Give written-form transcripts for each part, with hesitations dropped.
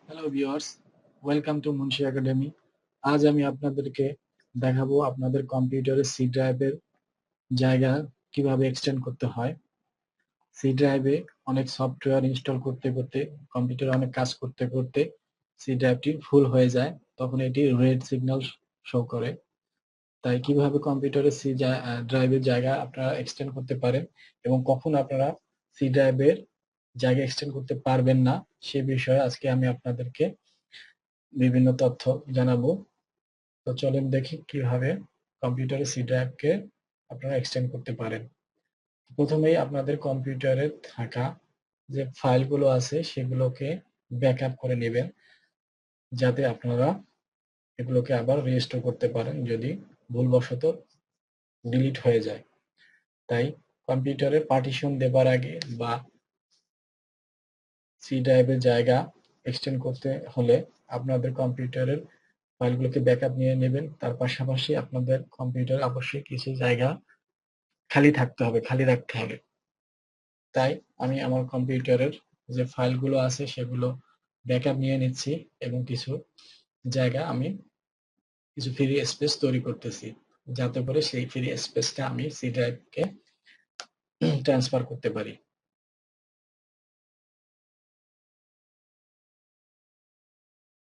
Hello viewers, welcome to Munshi academy. আজ আমি আপনাদেরকে দেখাবো আপনাদের কম্পিউটারে সি ড্রাইভের জায়গা কিভাবে এক্সটেন্ড করতে হয়। সি ড্রাইভে অনেক সফটওয়্যার ইনস্টল করতে করতে, কম্পিউটারে অনেক কাজ করতে করতে সি ড্রাইভটি ফুল হয়ে যায়, তখন এটি রেড সিগন্যাল শো করে। তাই কিভাবে কম্পিউটারে সি ড্রাইভের জায়গা আপনারা এক্সটেন্ড করতে পারেন এবং কখন আপনারা সি ড্রাইভের জায়গা এক্সটেন্ড করতে পারবেন না, সে বিষয়ে আজকে আমি আপনাদেরকে বিভিন্ন তথ্য জানাবো। তো চলেন দেখি কিভাবে কম্পিউটারে সি ড্রাইভকে আপনারা এক্সটেন্ড করতে পারেন। প্রথমেই আপনাদের কম্পিউটারে থাকা যে ফাইলগুলো আছে সেগুলোকে ব্যাকআপ করে নেবেন, যাতে আপনারা এগুলোকে আবার রিস্টোর করতে পারেন যদি ভুলবশত ডিলিট হয়ে যায়। তাই কম্পিউটারে পার্টিশন দেবার আগে বা সি ড্রাইভের জায়গা এক্সটেন্ড করতে হলে আপনাদের কম্পিউটারের ফাইলগুলোকে ব্যাকআপ নিয়ে নেবেন। তার পাশাপাশি আপনাদের কম্পিউটারে অবশ্যই কিছু জায়গা খালি থাকতে হবে, খালি রাখতে হবে। তাই আমি আমার কম্পিউটারের যে ফাইলগুলো আছে সেগুলো ব্যাকআপ নিয়ে নিচ্ছি এবং কিছু জায়গা আমি কিছু ফ্রি স্পেস তৈরি করতেছি, যাতে করে সেই ফ্রি স্পেসটা আমি সি ড্রাইভকে ট্রান্সফার করতে পারি।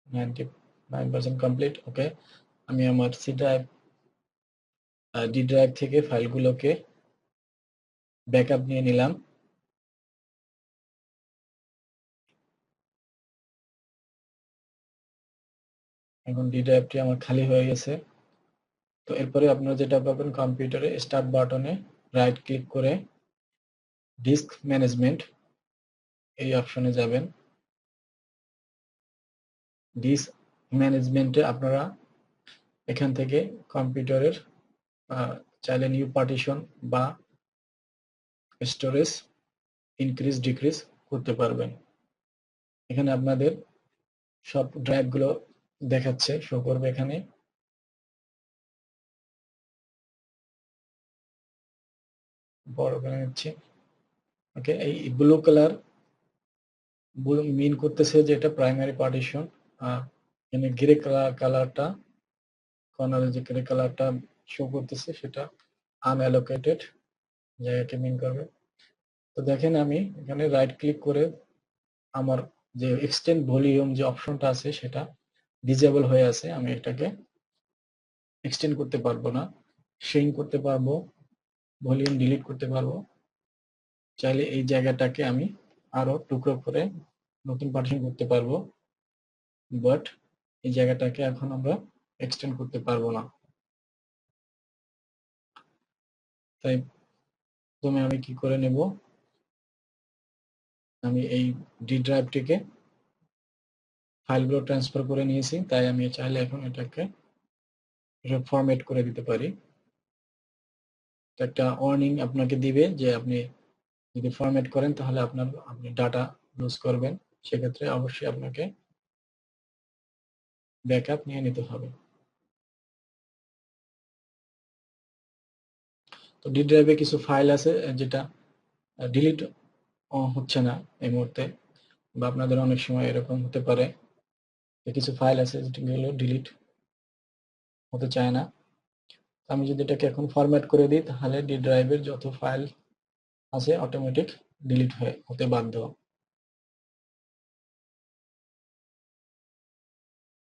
99% কমপ্লিট। ওকে, আমি আমার সি ড্রাইভ ডি ড্রাইভ থেকে ফাইলগুলোকে ব্যাকআপ নিয়ে নিলাম। এখন ডি ড্রাইভটি আমার খালি হয়ে গেছে। তো এরপরে আপনারা যেটা পাবেন, কম্পিউটারে স্টার্ট বাটনে রাইট ক্লিক করে ডিস্ক ম্যানেজমেন্ট এই অপশনে যাবেন। ডিস্ক ম্যানেজমেন্টে আপনারা এখান থেকে কম্পিউটারের চাইলে নিউ পার্টিশন বা স্টোরেজ ইনক্রিজ ডিক্রিজ করতে পারবেন। এখানে আপনাদের সব ড্রাইভগুলো দেখাচ্ছে, শো করবে এখানে। বড় করে নিচ্ছি। ওকে, এই ব্লু কালার মিন করতেছে যে এটা প্রাইমারি পার্টিশন। এখানে গ্রে কালারটা, কর্নারে যে গ্রে কালারটা শো করতেছে সেটা আনঅ্যালোকেটেড জায়গাকে মিন করবে। তো দেখেন আমি এখানে রাইট ক্লিক করে আমার যে এক্সটেন্ড ভলিউম যে অপশনটা আছে সেটা ডিজেবল হয়ে আছে, আমি এটাকে এক্সটেন্ড করতে পারবো না। শ্রিঙ্ক করতে পারবো, ভলিউম ডিলিট করতে পারবো। চাইলে এই জায়গাটাকে আমি আরো টুকরো করে নতুন পার্টিশন করতে পারবো, বাট এই জায়গাটাকে এখন আমরা এক্সটেন্ড করতে পারবো না। তাই প্রথমে আমি কি করে নেব, আমি এই ডি ড্রাইভটিকে ফাইলগুলো ট্রান্সফার করে নিয়েছি, তাই আমি চাইলে এখন এটাকে ফরম্যাট করে দিতে পারি। একটা ওয়ার্নিং আপনাকে দিবে যে আপনি যদি ফরম্যাট করেন তাহলে আপনি ডাটা লুজ করবেন, সেক্ষেত্রে অবশ্যই আপনাকে ব্যাকআপ নিয়ে নিতে হবে। তো ডি ড্রাইভে কিছু ফাইল আছে যেটা ডিলিট হচ্ছে না এই মুহূর্তে, বা আপনাদের অনেক সময় এরকম হতে পারে যে কিছু ফাইল আছে যেগুলো ডিলিট হতে চায় না। আমি যদি এটাকে এখন ফরম্যাট করে দিই তাহলে ডি ড্রাইভের যত ফাইল আছে অটোমেটিক ডিলিট হতে বাধ্য।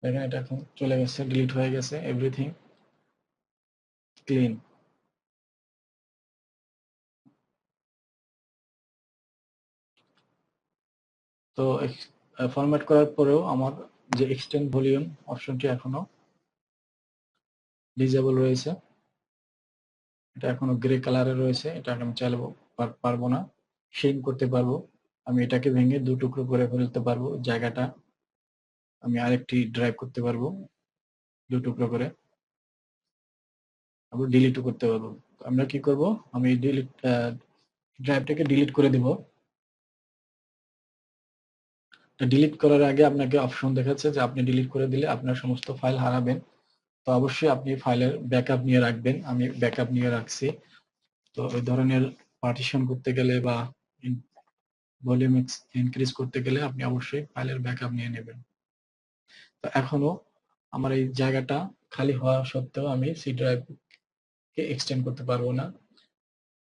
দেখেন এটা এখন চলে গেছে, ডিলিট হয়ে গেছে, এভরিথিং ক্লিন। তো ফরম্যাট করার পরেও আমার যে এক্সটেন্ড ভলিউম অপশনটি এখনো ডিজেবল রয়েছে, এটা এখনো গ্রে কালারে রয়েছে, এটা আমি চাইলে পারবো না। শেড করতে পারবো, আমি এটাকে ভেঙে দু টুকরো করে ফেলতে পারবো, জায়গাটা আমি আরেকটি ড্রাইভ করতে পারবো দু টুকরো করে, আবার ডিলিটও করতে পারবো। আমরা কি করব, আমি ড্রাইভটাকে ডিলিট করে দিব। ডিলিট করার আগে আপনাকে অপশন দেখাচ্ছে যে আপনি ডিলিট করে দিলে আপনার সমস্ত ফাইল হারাবেন। তো অবশ্যই আপনি ফাইলের ব্যাকআপ নিয়ে রাখবেন, আমি ব্যাকআপ নিয়ে রাখছি। তো ওই ধরনের পার্টিশন করতে গেলে বা ভলিউম ইনক্রিজ করতে গেলে আপনি অবশ্যই ফাইলের ব্যাকআপ নিয়ে নেবেন। তো এখনো আমার এই জায়গাটা খালি হওয়া সত্ত্বেও আমি সি ড্রাইভকে এক্সটেন্ড করতে পারবো না।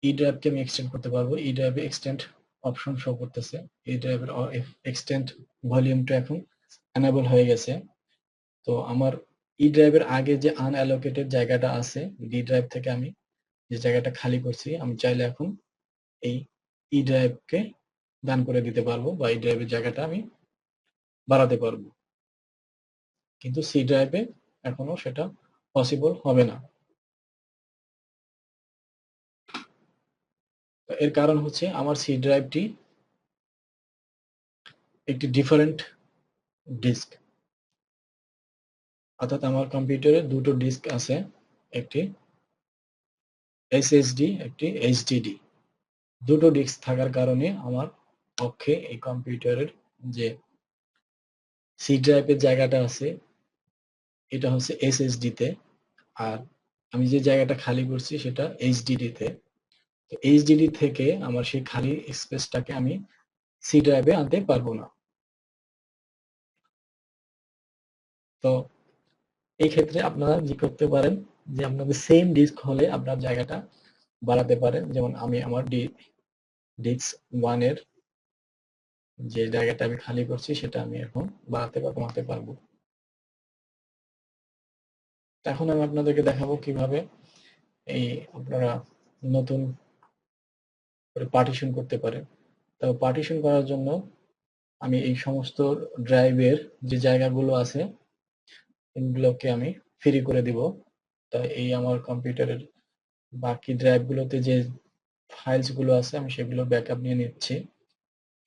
ই ড্রাইভকে আমি এক্সটেন্ড করতে পারবো। ই ড্রাইভে এক্সটেন্ড অপশন শো করতেছে। ই ড্রাইভের এক্সটেন্ড ভলিউমটা এখন এনেবল হয়ে গেছে। তো আমার ই ড্রাইভের আগে যে আনঅ্যালোকেটেড জায়গাটা আছে, ডি ড্রাইভ থেকে আমি যে জায়গাটা খালি করছি, আমি চাইলে এখন এই ই ড্রাইভকে দান করে দিতে পারবো বা ই ড্রাইভের জায়গাটা আমি বাড়াতে পারবো। কিন্তু সি ড্রাইভে এখনো সেটা পসিবল হবে না। এর কারণ হচ্ছে আমার সি ড্রাইভটি একটি ডিফারেন্ট ডিস্ক, অর্থাৎ আমার কম্পিউটারে দুটো ডিস্ক আছে, একটি এসএসডি, একটি এইচডিডি। দুটো ডিস্ক থাকার কারণে আমার পক্ষে এই কম্পিউটারের যে সি ড্রাইভের জায়গাটা আছে এটা হচ্ছে এসএসডি তে, আর আমি যে জায়গাটা খালি করছি সেটা এইচডিডি তে। তো এইচডিডি থেকে আমার সেই খালি স্পেসটাকে আমি সি ড্রাইভে আনতে পারবো না। তো এই ক্ষেত্রে আপনারা কি করতে পারেন, যে আপনাদের সেম ডিস্ক হলে আপনার জায়গাটা বাড়াতে পারেন। যেমন আমি আমার ডিস্ক 1 এর যে জায়গাটা আমি খালি করছি সেটা আমি এখন বাড়াতে বা কমাতে পারবো। এখন আমি আপনাদেরকে দেখাবো কিভাবে এই আপনারা নতুন করে পার্টিশন করতে পারেন। তো পার্টিশন করার জন্য আমি এই সমস্ত ড্রাইভের যে জায়গাগুলো আছে এগুলোকে আমি ফ্রি করে দিব। তাই এই আমার কম্পিউটারের বাকি ড্রাইভগুলোতে যে ফাইলস গুলো আছে আমি সেগুলো ব্যাকআপ নিয়ে নিচ্ছি।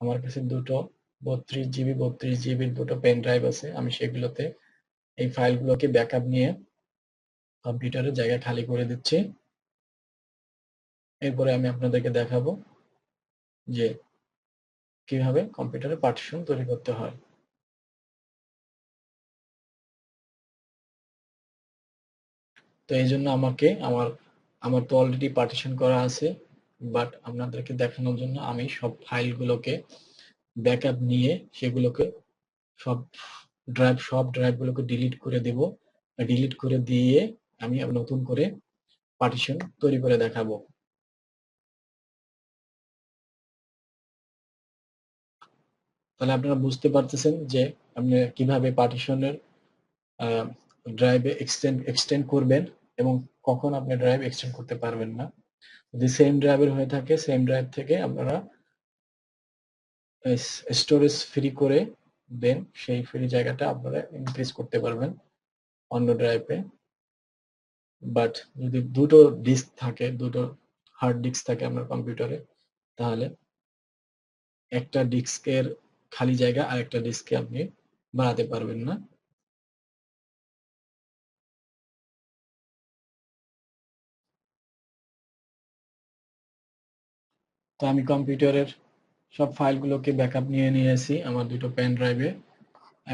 আমার কাছে দুটো 32 জিবি 32 জিবির দুটো পেন ড্রাইভ আছে, আমি সেগুলোতে এই ফাইলগুলোকে ব্যাকআপ নিয়ে কম্পিউটারের জায়গা খালি করে দিচ্ছি। এরপরে আমি আপনাদেরকে দেখাবো যে কিভাবে কম্পিউটারে পার্টিশন তৈরি করতে হয়। তো এই জন্য আমাকে আমার তো অলরেডি পার্টিশন করা আছে, বাট আপনাদেরকে দেখানোর জন্য আমি সব ব্যাকআপ নিয়ে সেগুলোকে সব সব ড্রাইভগুলোকে ডিলিট করে দেব। ডিলিট করে দিয়ে আমি আবার নতুন করে পার্টিশন তৈরি করে দেখাবো। তাহলে আপনারা বুঝতে পারতেছেন যে আপনি কিভাবে পার্টিশনের ড্রাইভে এক্সটেন্ড করবেন এবং কখন আপনি ড্রাইভ এক্সটেন্ড করতে পারবেন না। যদি সেম ড্রাইভের হয়ে থাকে সেম ড্রাইভ থেকে আপনারা স্টোরেজ ফ্রি করে দেন, সেই ফ্রি জায়গাটা আপনারা ইনক্রিজ করতে পারবেন অন্য ড্রাইভে। বাট যদি দুটো ডিস্ক থাকে, দুটো হার্ড ডিস্ক থাকে আপনার কম্পিউটারে, তাহলে একটা ডিস্কের খালি জায়গা আর একটা ডিস্কে আপনি বাড়াতে পারবেন না। তো আমি কম্পিউটারের সব ফাইলগুলোকে ব্যাকআপ নিয়ে নিয়েছি আমার দুটো পেন ড্রাইভে।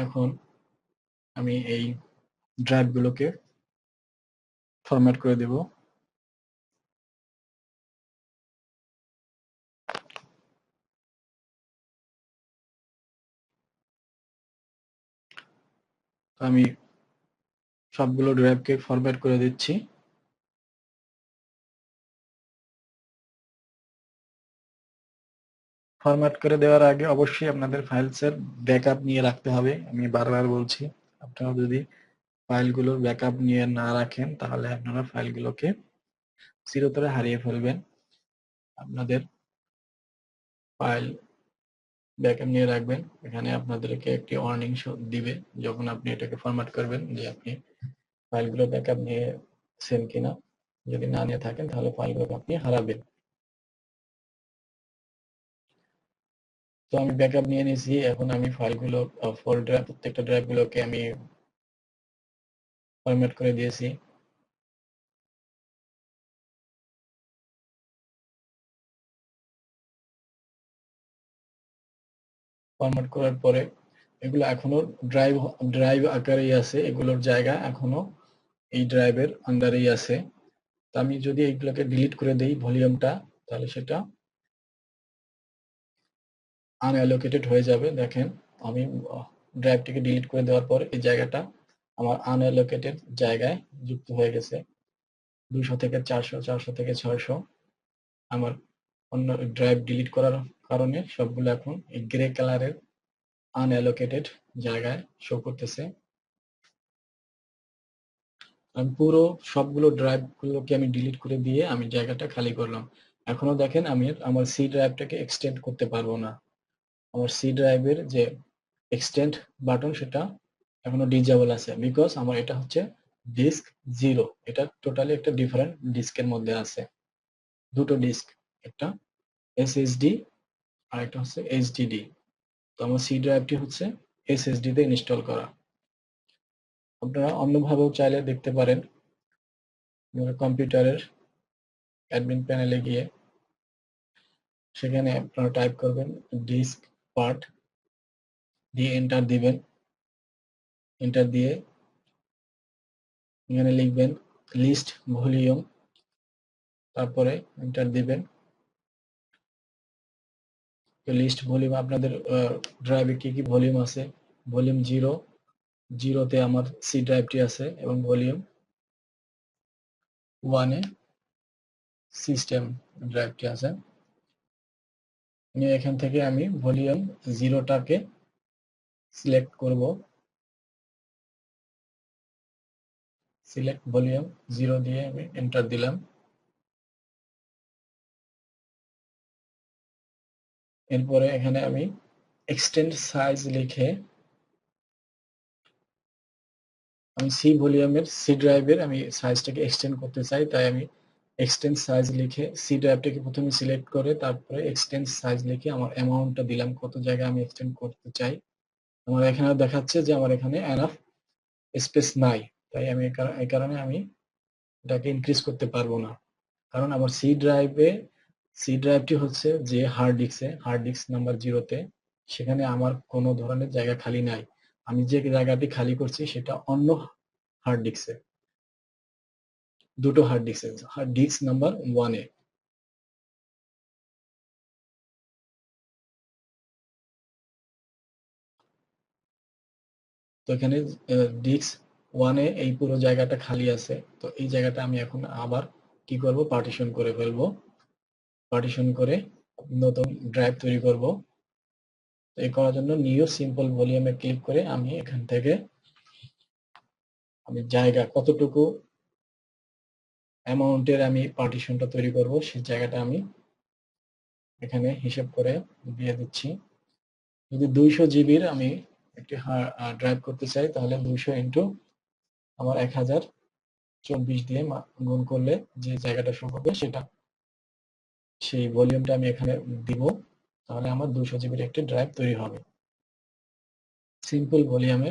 এখন আমি এই ড্রাইভগুলোকে ফরম্যাট করে দেব। আমি সবগুলো ড্রাইভকে ফরম্যাট করে দিচ্ছি। ফরম্যাট করে দেওয়ার আগে অবশ্যই আপনাদের ফাইলসের ব্যাকআপ নিয়ে রাখতে হবে। আমি বারবার বলছি, আপনারা যদি ফাইলগুলোর ব্যাকআপ নিয়ে না রাখেন তাহলে আপনারা ফাইলগুলোকে চিরতরে হারিয়ে ফেলবেন। আপনাদের ফাইল ব্যাকআপ নিয়ে রাখবেন। এখানে আপনাদেরকে একটি ওয়ার্নিং দিবে যখন আপনি এটাকে ফরম্যাট করবেন, যে আপনি ফাইলগুলো ব্যাকআপ নিয়েছেন কিনা। যদি না নিয়ে থাকেন তাহলে ফাইলগুলোকে আপনি হারাবেন। তো আমি ব্যাকআপ নিয়ে নিয়েছি। এখন আমি ফাইলগুলো ফোল্ডার প্রত্যেকটা ড্রাইভগুলোকে আমি ফরম্যাট করে দিয়েছি। ফরম্যাট করার পরে এগুলো এখনো ড্রাইভ ড্রাইভ আকারেই আছে, এগুলোর জায়গা এখনো এই ড্রাইভের আন্ডারেই আছে। তো আমি যদি এইগুলোকে ডিলিট করে দেই ভলিউমটা, তাহলে সেটা আনঅ্যালোকেটেড হয়ে যাবে। দেখেন আমি ড্রাইভটিকে ডিলিট করে দেওয়ার পর এই জায়গাটা আমার আনঅ্যালোকেটেড জায়গায় যুক্ত হয়ে গেছে। 200 থেকে 400, 400 থেকে 600 আমার অন্য ড্রাইভ ডিলিট করার কারণে সবগুলো এখন এই গ্রে কালারের আনঅ্যালোকেটেড জায়গায় শো করতেছে। আমি পুরো সবগুলো ড্রাইভগুলোকে আমি ডিলিট করে দিয়ে আমি জায়গাটা খালি করলাম। এখনো দেখেন আমি আমার সি ড্রাইভটাকে এক্সটেন্ড করতে পারবো না। আমার সি ড্রাইভের যে এক্সটেন্ড বাটন সেটা এখনো ডিজেবল আছে, বিকজ আমার এটা হচ্ছে ডিস্ক 0। এটা টোটালি একটা ডিফারেন্ট ডিস্কের মধ্যে আছে। দুটো ডিস্ক, একটা এসএসডি আর একটা হচ্ছে এইচডিডি। তো আমার সি ড্রাইভটি হচ্ছে এসএসডি তে ইনস্টল করা। আপনারা অন্যভাবেও চাইলে দেখতে পারেন। কম্পিউটারের অ্যাডমিন প্যানেলে গিয়ে সেখানে আপনারা টাইপ করবেন ডিস্ক পার্ট, দিয়ে এন্টার দিবেন। এন্টার দিয়ে এখানে লিখবেন লিস্ট ভলিউম, তারপরে এন্টার দিবেন। তো লিস্ট ভলিউম আপনাদের ড্রাইভে কি কি ভলিউম আছে, ভলিউম 0, 0-তে আমার সি ড্রাইভটি আছে এবং ভলিউম 1-এ সিস্টেম ড্রাইভটি আছে। এখান থেকে আমি ভলিউম 0টাকে সিলেক্ট করব। সিলেক্ট ভলিউম 0 দিয়ে আমি এন্টার দিলাম। এরপরে এখানে আমি এক্সটেন্ড সাইজ লিখে আমি সি ভলিউমের সি ড্রাইভের আমি সাইজটাকে এক্সটেন্ড করতে চাই, তাই আমি এক্সটেন্ড সাইজ লিখে সি ড্রাইভটাকে প্রথমে সিলেক্ট করে তারপরে এক্সটেন্ড সাইজ লিখে আমার অ্যামাউন্টটা দিলাম, কত জায়গায় আমি এক্সটেন্ড করতে চাই। আমার এখানে দেখাচ্ছে যে আমার এখানে এনাফ স্পেস নাই, তাই আমি এই কারণে আমি এটাকে ইনক্রিজ করতে পারবো না। কারণ আমার সি ড্রাইভটি হচ্ছে যে হার্ড ডিস্ক নাম্বার 0-তে, সেখানে আমার কোনো ধরনের জায়গা খালি নাই। আমি যে জায়গাটি খালি করছি সেটা অন্য হার্ড ডিস্কে, দুটো hard disk, hard disk number 1-এ। তো এখানে ডিস্ক 1-এ এই পুরো জায়গাটা খালি আছে। তো এই জায়গাটা আমি এখন আবার কি করব, পার্টিশন করে ফেলবো। পার্টিশন করে নতুন ড্রাইভ তৈরি করব। এই করার জন্য নিউ সিম্পল ভলিউমে ক্লিক করে আমি এখান থেকে আমি জায়গা কতটুকু অ্যামাউন্টের আমি পার্টিশনটা তৈরি করব সেই জায়গাটা আমি এখানে হিসাব করে দিয়ে দিচ্ছি। যদি 200 জিবির আমি একটি ড্রাইভ করতে চাই তাহলে 200 ইন্টু আমার 1024 দিয়ে গুণ করলে যে জায়গাটা শো হবে সেটা, সেই ভলিউমটা আমি এখানে দিব, তাহলে আমার 200 জিবির একটি ড্রাইভ তৈরি হবে। সিম্পল ভলিউমে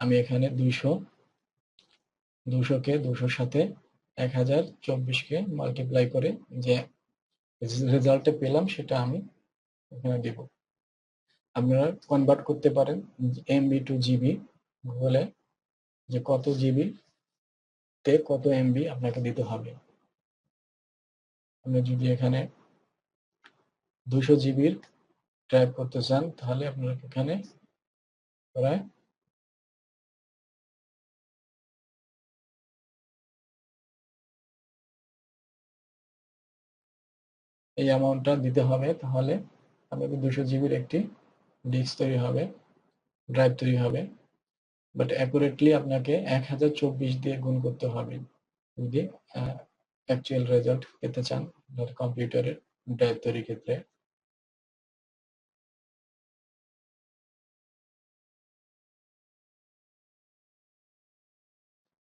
আমি এখানে 200কে 200-র সাথে 1024কে মাল্টিপ্লাই করে যে রেজাল্টে পেলাম সেটা আমি এখানে দিব। আপনারা কনভার্ট করতে পারেন এমবি টু জিবি, বলে যে কত জিবি তে কত এমবি আপনাকে দিতে হবে। আপনি যদি এখানে 200 জিবির ড্রাইভ করতে চান তাহলে আপনারা এখানে প্রায় এই অ্যামাউন্টটা দিতে হবে, তাহলে আপনাদের 200 জিবির একটি ডিস্ক তৈরি হবে, ড্রাইভ তৈরি হবে। বাট অ্যাকুরেটলি আপনাকে 1024 দিয়ে গুণ করতে হবে যদি অ্যাকচুয়াল রেজাল্ট পেতে চান আপনার কম্পিউটারের ড্রাইভ তৈরির ক্ষেত্রে।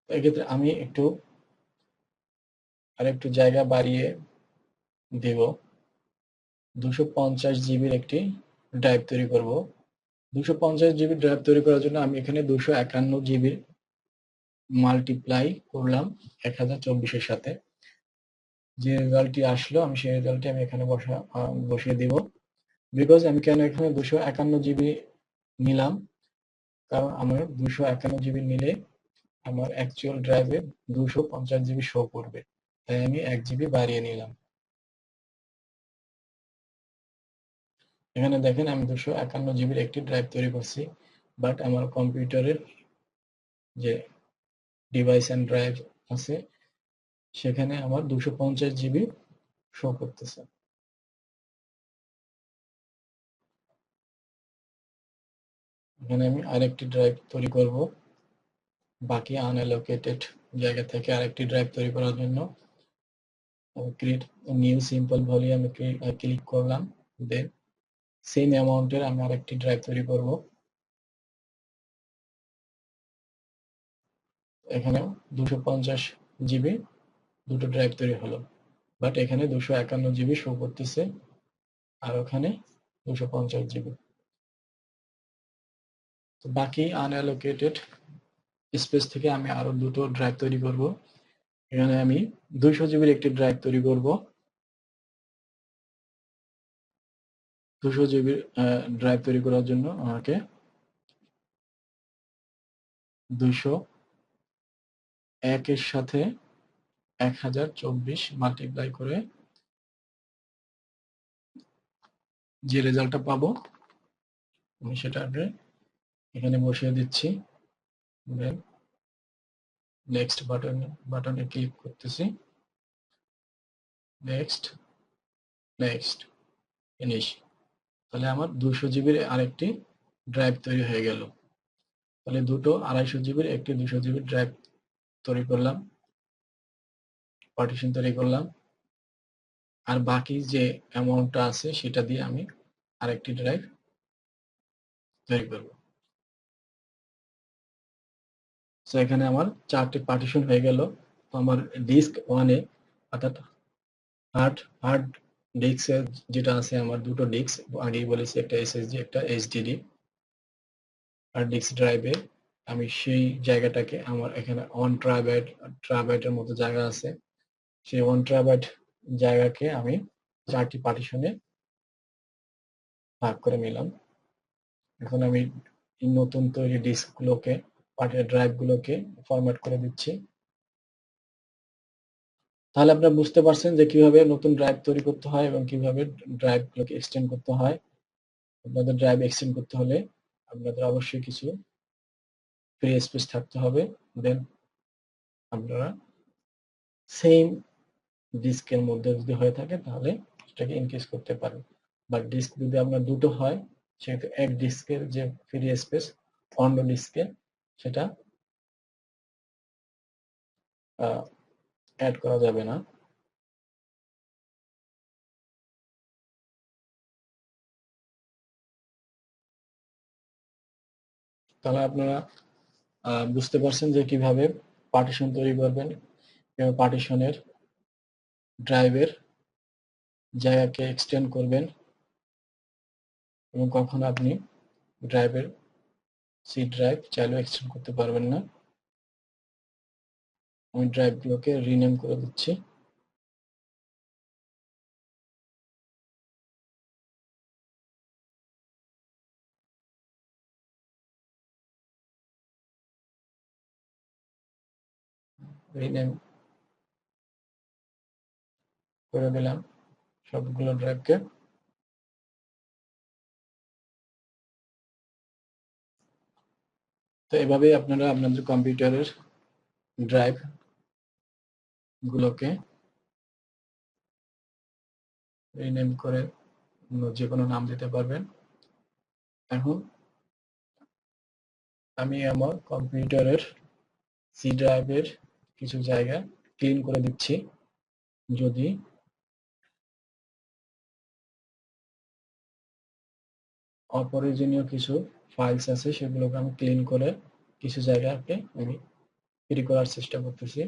এক্ষেত্রে আমি আরেকটু জায়গা বাড়িয়ে দেব, 250 জিবির একটি ড্রাইভ তৈরি করব। 250 জিবি ড্রাইভ তৈরি করার জন্য আমি এখানে 251 জিবির মাল্টিপ্লাই করলাম 1024-এর সাথে। যে রেজাল্টটি আসলো আমি সেই রেজাল্টটি আমি এখানে বসিয়ে দিব। বিকজ আমি কেন এখানে 251 জিবি নিলাম, কারণ আমার 251 জিবি নিলে আমার অ্যাকচুয়াল ড্রাইভে 250 জিবি শো করবে, তাই আমি 1 জিবি বাড়িয়ে নিলাম। এখানে দেখেন আমি 251 জিবির একটি ড্রাইভ তৈরি করছি। বাট আমার কম্পিউটারের যে ডিভাইস এন্ড ড্রাইভ আছে সেখানে আমার 250 জিবি শো করতেছে। এখানে আমি আরেকটি ড্রাইভ তৈরি করব, বাকি আনঅ্যালোকেটেড জায়গা থেকে আরেকটি ড্রাইভ তৈরি করার জন্য ক্রিয়েট নিউ সিম্পল ভলিউমে ক্লিক করলাম। দেন সেম অ্যামাউন্টের আমি আরেকটি ড্রাইভ তৈরি করব। এখানে 250 জিবি দুটো ড্রাইভ তৈরি হলো, বাট এখানে 251 জিবি শো করতেছে আর ওখানে 250 জিবি। তো বাকি আনঅ্যালোকেটেড স্পেস থেকে আমি আরো দুটো ড্রাইভ তৈরি করব। এখানে আমি 200 জিবির একটি ড্রাইভ তৈরি করব। 200 জিবির ড্রাইভ তৈরি করার জন্য আমাকে 201 এর সাথে 1024 মাল্টিপ্লাই করে যে রেজাল্টটা পাবো আমি সেটা এখানে বসিয়ে দিচ্ছি। দেন নেক্সট বাটনে ক্লিক করতেছি। Next next finish. তাহলে আমার 200 জিবির আরেকটি ড্রাইভ তৈরি হয়ে গেল। তাহলে দুটো 250 জিবির একটি 200 জিবির ড্রাইভ তৈরি করলাম, পার্টিশন তৈরি করলাম। আর বাকি যে অ্যামাউন্টটা আছে সেটা দিয়ে আমি আরেকটি ড্রাইভ তৈরি করব। সো এখানে আমার 4টি পার্টিশন হয়ে গেল। তো আমার ডিস্ক 1-এ অর্থাৎ হার্ড ডিস্কে যেটা আছে, আমার দুটো ডিস্ক আগেই বলেছি, একটা এসএসডি একটা এইচডিডি। হার্ড ডিস্ক ড্রাইভে আমি সেই জায়গাটাকে আমার এখানে 1 ট্রাবাইটের মতো জায়গা আছে, সেই 1 ট্রাবাইট জায়গাকে আমি 4টি পার্টিশনে ভাগ করে নিলাম। এখন আমি নতুন তৈরি ডিস্কগুলোকে ড্রাইভগুলোকে ফরম্যাট করে দিচ্ছি। তাহলে আপনারা বুঝতে পারছেন যে কিভাবে নতুন ড্রাইভ তৈরি করতে হয় এবং কিভাবে ড্রাইভগুলোকে এক্সটেন্ড করতে হয়। আপনাদের ড্রাইভ এক্সটেন্ড করতে হলে আপনাদের অবশ্যই কিছু ফ্রি স্পেস থাকতে হবে। দেন আপনারা সেম ডিস্কের মধ্যে যদি হয়ে থাকে তাহলে সেটাকে ইনক্রিজ করতে পারেন। বাট ডিস্ক যদি আপনার দুটো হয় সেক্ষেত্রে এক ডিস্কের যে ফ্রি স্পেস অন্য ডিস্কে সেটা অ্যাড করা যাবে না। তাহলে আপনারা বুঝতে পারছেন যে কিভাবে পার্টিশন তৈরি করবেন, কিভাবে পার্টিশনের ড্রাইভের জায়গাকে এক্সটেন্ড করবেন এবং কখন আপনি ড্রাইভের সি ড্রাইভ চাইলেও এক্সটেন্ড করতে পারবেন না। আমি ড্রাইভগুলোকে রিনেম করে দিচ্ছি। রিনেম করে দিলাম সবগুলো ড্রাইভকে। তো এভাবেই আপনারা আপনাদের কম্পিউটারের ড্রাইভ গুলোকে রিনেম করে যে কোনো নাম দিতে পারবেন। এখন আমি আমার কম্পিউটারের সি ড্রাইভের কিছু জায়গা ক্লিন করে দিচ্ছি। যদি অপ্রয়োজনীয় কিছু ফাইলস আছে সেগুলোকে আমি ক্লিন করে কিছু জায়গাকে আমি ফ্রি করার চেষ্টা করতেছি।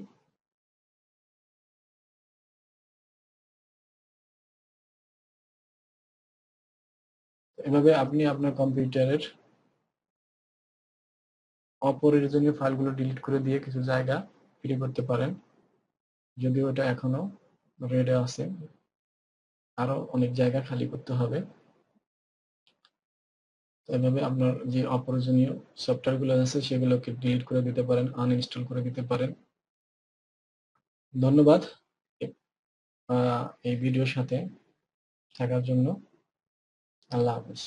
এভাবে আপনি আপনার কম্পিউটারের অপ্রয়োজনীয় ফাইলগুলো ডিলিট করে দিয়ে কিছু জায়গা ফ্রি করতে পারেন। যদিও এটা এখনো রেডে আছে, আরো অনেক জায়গা খালি করতে হবে। এভাবে আপনার যে অপ্রয়োজনীয় সফটওয়্যারগুলো আছে সেগুলোকে ডিলিট করে দিতে পারেন, আনইনস্টল করে দিতে পারেন। ধন্যবাদ এই ভিডিওর সাথে থাকার জন্য। আল্লাহ হাফেজ।